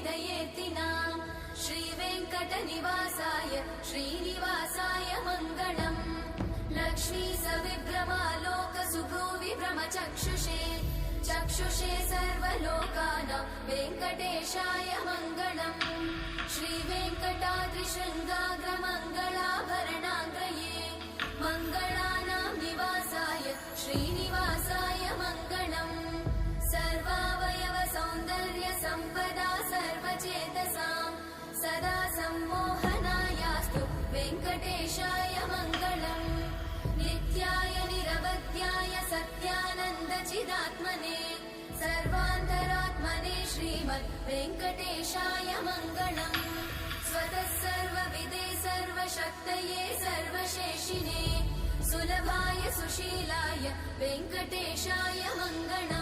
हृदयेतिना श्रीवेङ्कटनिवासाय श्रीनिवासाय मङ्गलम् लक्ष्मी सविभ्रमालोकसुभ्रूविभ्रमचक्षुषे चक्षुषे सर्वलोकानां वेङ्कटेशाय मङ्गलम् श्रीवेङ्कटाद्रिशृङ्गाग्रमङ्गलाभरणाङ्गये मङ्गलानां निवासाय श्रीनिवासाय मङ्गलम् सर्वावयव सौन्दर्य सम्पदा सर्वचेतसां सदा सम्मोहनायास्तु वेङ्कटेशाय मङ्गलम् नित्याय निरवध्याय सत्यानन्दचिदात्मने सर्वान्तरात्मने श्रीमद् वेङ्कटेशाय मङ्गलम् स्वतः सर्वविदे सर्वशक्तये सर्वशेषिने सुलभाय सुशीलाय वेङ्कटेशाय मङ्गलम्।